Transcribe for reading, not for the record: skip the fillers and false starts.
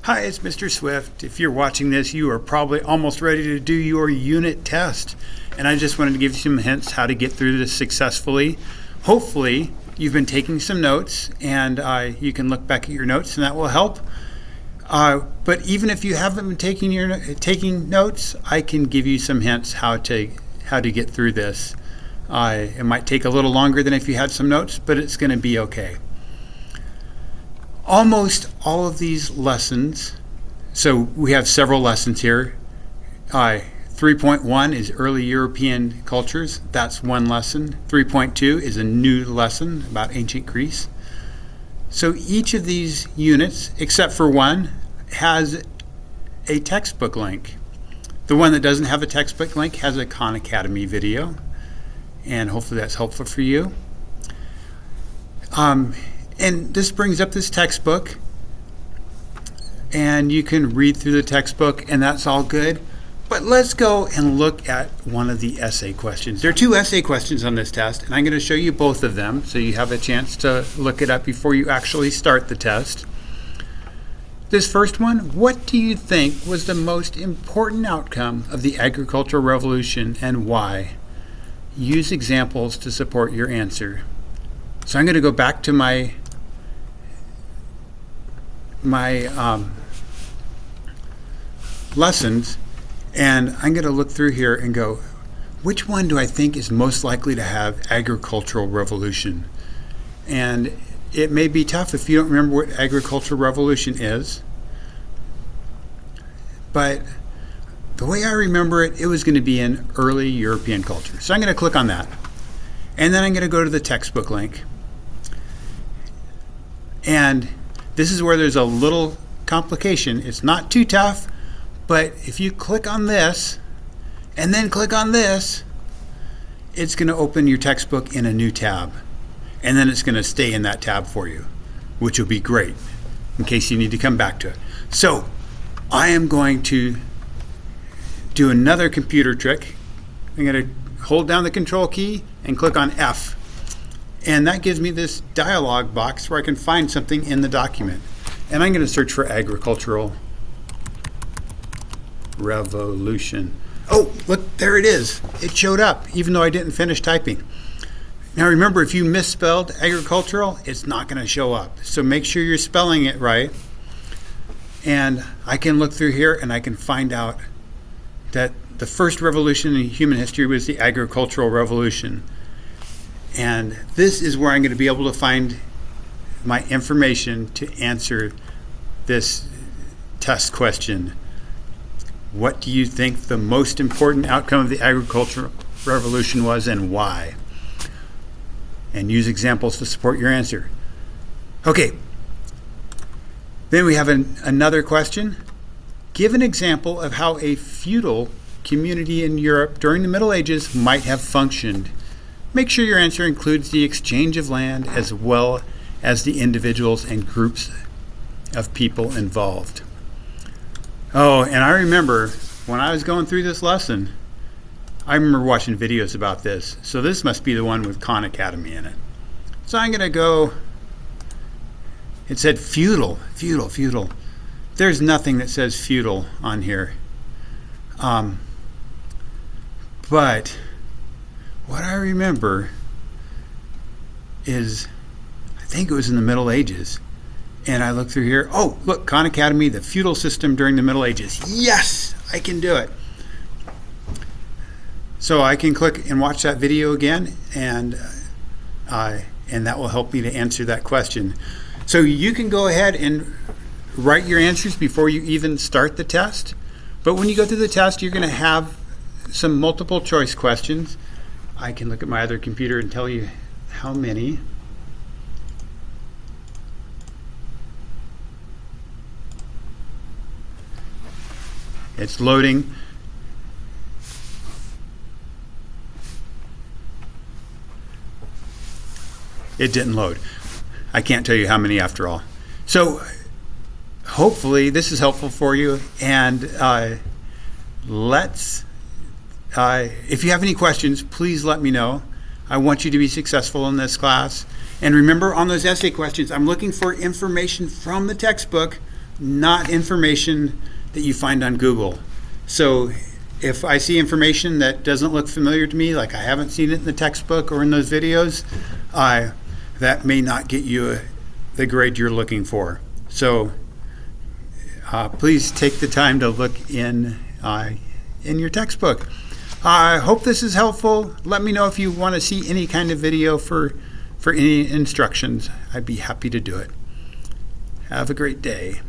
Hi, it's Mr. Swift. If you're watching this, you are probably almost ready to do your unit test. And I just wanted to give you some hints how to get through this successfully. Hopefully, you've been taking some notes, and you can look back at your notes, and that will help. But even if you haven't been taking notes, I can give you some hints how to get through this. It might take a little longer than if you had some notes, but it's going to be okay. Almost all of these lessons, so we have several lessons here. 3.1 is early European cultures. That's one lesson. 3.2 is a new lesson about ancient Greece. So each of these units, except for one, has a textbook link. The one that doesn't have a textbook link has a Khan Academy video, and hopefully that's helpful for you. And this brings up this textbook, and you can read through the textbook, and that's all good. But let's go and look at one of the essay questions. There are two essay questions on this test, and I'm going to show you both of them so you have a chance to look it up before you actually start the test. This first one, what do you think was the most important outcome of the agricultural revolution and why? Use examples to support your answer. So I'm going to go back to my lessons, and I'm going to look through here and go, which one do I think is most likely to have agricultural revolution? And it may be tough if you don't remember what agricultural revolution is, but the way I remember it, it was going to be in early European culture. So I'm going to click on that, and then I'm going to go to the textbook link. And this is where there's a little complication. It's not too tough, but if you click on this and then click on this, it's going to open your textbook in a new tab. And then it's going to stay in that tab for you, which will be great in case you need to come back to it. So I am going to do another computer trick. I'm going to hold down the control key and click on F. And that gives me this dialog box where I can find something in the document. And I'm going to search for agricultural revolution. Oh, look, there it is. It showed up, even though I didn't finish typing. Now remember, if you misspelled agricultural, it's not going to show up. So make sure you're spelling it right. And I can look through here and I can find out that the first revolution in human history was the agricultural revolution. And this is where I'm going to be able to find my information to answer this test question. What do you think the most important outcome of the agricultural revolution was and why? And use examples to support your answer. Okay. Then we have another question. Give an example of how a feudal community in Europe during the Middle Ages might have functioned. Make sure your answer includes the exchange of land as well as the individuals and groups of people involved. Oh, and I remember when I was going through this lesson, I remember watching videos about this. So this must be the one with Khan Academy in it. So I'm going to go, it said feudal. There's nothing that says feudal on here. But what I remember is, I think it was in the Middle Ages. And I look through here. Oh, look, Khan Academy, the feudal system during the Middle Ages. Yes, I can do it. So I can click and watch that video again, and that will help me to answer that question. So you can go ahead and write your answers before you even start the test. But when you go through the test, you're going to have some multiple choice questions. I can look at my other computer and tell you how many. It's loading. It didn't load. I can't tell you how many after all. So hopefully this is helpful for you. And if you have any questions, please let me know. I want you to be successful in this class. And remember, on those essay questions, I'm looking for information from the textbook not information that you find on Google. So if I see information that doesn't look familiar to me, like I haven't seen it in the textbook or in those videos, that may not get you the grade you're looking for. So please take the time to look in your textbook. I hope this is helpful. Let me know if you want to see any kind of video for any instructions. I'd be happy to do it. Have a great day.